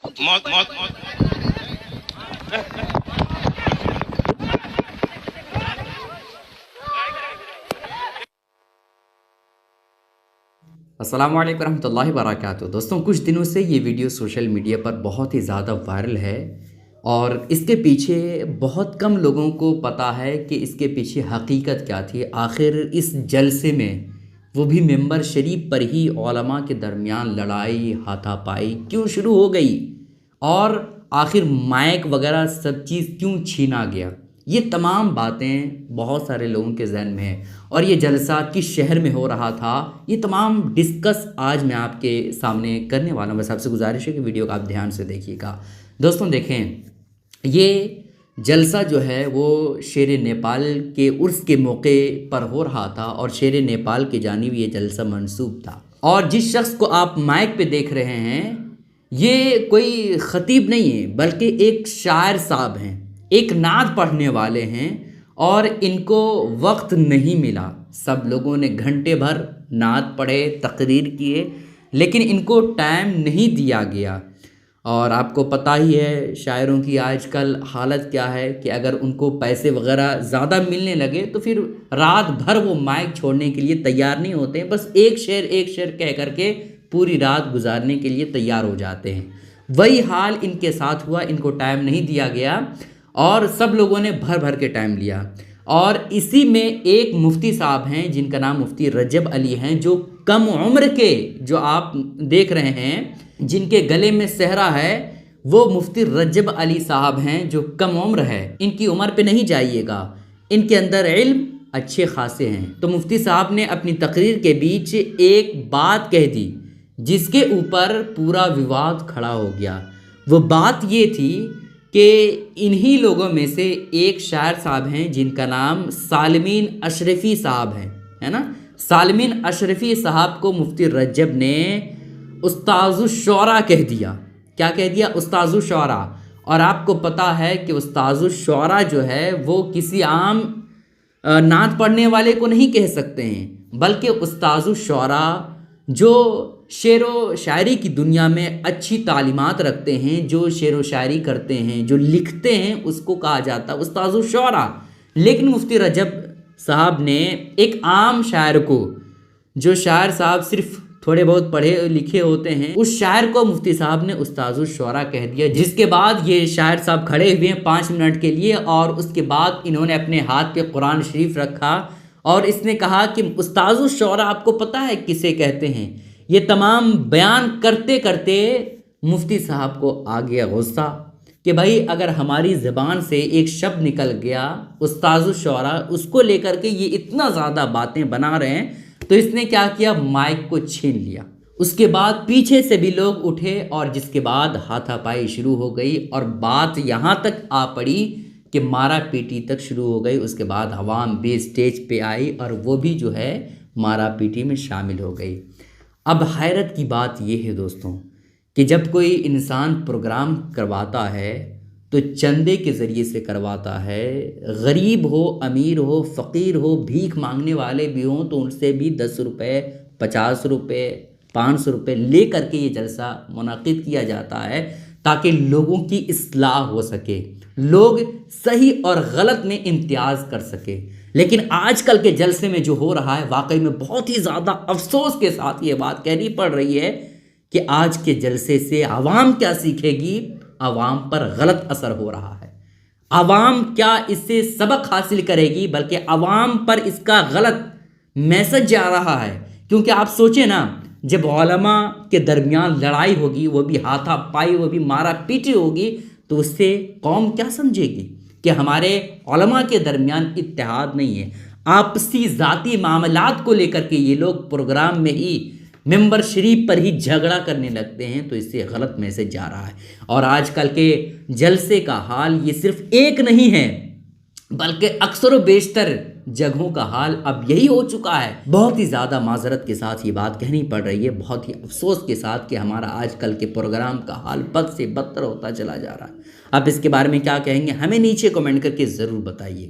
السلام علیکم ورحمۃ اللہ وبرکاتہ۔ دوستوں، کچھ دنوں سے یہ ویڈیو سوشل میڈیا پر بہت ہی زیادہ وائرل ہے اور اس کے پیچھے بہت کم لوگوں کو پتہ ہے کہ اس کے پیچھے حقیقت کیا تھی۔ آخر اس جلسے میں وہ بھی ممبر شریف پر ہی علماء کے درمیان لڑائی ہاتھا پائی کیوں شروع ہو گئی اور آخر مائک وغیرہ سب چیز کیوں چھینا گیا، یہ تمام باتیں بہت سارے لوگوں کے ذہن میں ہیں۔ اور یہ جلسہ کس شہر میں ہو رہا تھا، یہ تمام ڈسکس آج میں آپ کے سامنے کرنے والا ہوں۔ بس آپ سے گزارش ہے کہ ویڈیو کو آپ دھیان سے دیکھیے گا۔ دوستوں دیکھیں، یہ جلسہ جو ہے وہ شیر نیپال کے عرس کے موقع پر ہو رہا تھا اور شیر نیپال کی جانب یہ جلسہ منسوب تھا۔ اور جس شخص کو آپ مائک پہ دیکھ رہے ہیں، یہ کوئی خطیب نہیں ہے بلکہ ایک شاعر صاحب ہیں، ایک نعت پڑھنے والے ہیں، اور ان کو وقت نہیں ملا۔ سب لوگوں نے گھنٹے بھر نعت پڑھے، تقریر کیے، لیکن ان کو ٹائم نہیں دیا گیا۔ اور آپ کو پتہ ہی ہے شاعروں کی آج کل حالت کیا ہے کہ اگر ان کو پیسے وغیرہ زیادہ ملنے لگے تو پھر رات بھر وہ مائک چھوڑنے کے لیے تیار نہیں ہوتے ہیں، بس ایک شعر کہہ کر کے پوری رات گزارنے کے لیے تیار ہو جاتے ہیں۔ وہی حال ان کے ساتھ ہوا، ان کو ٹائم نہیں دیا گیا اور سب لوگوں نے بھر بھر کے ٹائم لیا۔ اور اسی میں ایک مفتی صاحب ہیں جن کا نام مفتی رجب علی ہیں، جو کم عمر کے، جو آپ دیکھ رہے ہیں جن کے گلے میں صحرا ہے، وہ مفتی رجب علی صاحب ہیں جو کم عمر ہے۔ ان کی عمر پہ نہیں جائیے گا، ان کے اندر علم اچھے خاصے ہیں۔ تو مفتی صاحب نے اپنی تقریر کے بیچ ایک بات کہہ دی جس کے اوپر پورا وواد کھڑا ہو گیا۔ وہ بات یہ تھی کہ انہی لوگوں میں سے ایک شاعر صاحب ہیں جن کا نام سالمین اشرفی صاحب ہے نا۔ سالمین اشرفی صاحب کو مفتی رجب نے استاذ الشعراء کہہ دیا۔ کیا کہہ دیا؟ استاذ الشعراء۔ اور آپ کو پتہ ہے کہ استاذ الشعراء جو ہے وہ کسی عام نعت پڑھنے والے کو نہیں کہہ سکتے ہیں، بلکہ استاذ الشعراء جو شعر و شاعری کی دنیا میں اچھی تعلیمات رکھتے ہیں، جو شعر و شاعری کرتے ہیں، جو لکھتے ہیں، اس کو کہا جاتا ہے استاذ الشعراء۔ لیکن مفتی رجب صاحب نے ایک عام شاعر کو، جو شاعر صاحب صرف تھوڑے بہت پڑھے لکھے ہوتے ہیں، اس شاعر کو مفتی صاحب نے استاذ الشعراء کہہ دیا، جس کے بعد یہ شاعر صاحب کھڑے ہوئے ہیں 5 منٹ کے لیے، اور اس کے بعد انہوں نے اپنے ہاتھ پہ قرآن شریف رکھا اور اس نے کہا کہ استاذ الشعراء آپ کو پتہ ہے کسے کہتے ہیں؟ یہ تمام بیان کرتے کرتے مفتی صاحب کو آ گیا غصہ کہ بھائی اگر ہماری زبان سے ایک شبد نکل گیا استاذ الشعراء، اس کو لے کر کے یہ اتنا زیادہ باتیں بنا رہے ہیں، تو اس نے کیا کیا؟ مائک کو چھین لیا۔ اس کے بعد پیچھے سے بھی لوگ اٹھے اور جس کے بعد ہاتھا پائی شروع ہو گئی اور بات یہاں تک آ پڑی کہ مارا پیٹی تک شروع ہو گئی۔ اس کے بعد عوام بھی اسٹیج پہ آئی اور وہ بھی جو ہے مارا پیٹی میں شامل ہو گئی۔ اب حیرت کی بات یہ ہے دوستوں کہ جب کوئی انسان پروگرام کرواتا ہے تو چندے کے ذریعے سے کرواتا ہے، غریب ہو، امیر ہو، فقیر ہو، بھیک مانگنے والے بھی ہوں تو ان سے بھی 10 روپے، 50 روپے، 500 روپے لے کر کے یہ جلسہ منعقد کیا جاتا ہے تاکہ لوگوں کی اصلاح ہو سکے، لوگ صحیح اور غلط میں امتیاز کر سکے۔ لیکن آج کل کے جلسے میں جو ہو رہا ہے، واقعی میں بہت ہی زیادہ افسوس کے ساتھ یہ بات کہنی پڑ رہی ہے کہ آج کے جلسے سے عوام کیا سیکھے گی؟ عوام پر غلط اثر ہو رہا ہے۔ عوام کیا اس سے سبق حاصل کرے گی؟ بلکہ عوام پر اس کا غلط میسج جا رہا ہے۔ کیونکہ آپ سوچیں نا، جب علماء کے درمیان لڑائی ہوگی، وہ بھی ہاتھا پائی، وہ بھی مارا پیٹی ہوگی، تو اس سے قوم کیا سمجھے گی کہ ہمارے علماء کے درمیان اتحاد نہیں ہے۔ آپسی ذاتی معاملات کو لے کر کے یہ لوگ پروگرام میں ہی ممبر شریف پر ہی جھگڑا کرنے لگتے ہیں، تو اس سے غلط میسج جا رہا ہے۔ اور آج کل کے جلسے کا حال یہ صرف ایک نہیں ہے بلکہ اکثر و بیشتر جگہوں کا حال اب یہی ہو چکا ہے۔ بہت ہی زیادہ معذرت کے ساتھ یہ بات کہنی پڑ رہی ہے، بہت ہی افسوس کے ساتھ کہ ہمارا آج کل کے پروگرام کا حال بد سے بدتر ہوتا چلا جا رہا ہے۔ آپ اس کے بارے میں کیا کہیں گے؟ ہمیں نیچے کمنٹ کر کے ضرور بتائیے گا۔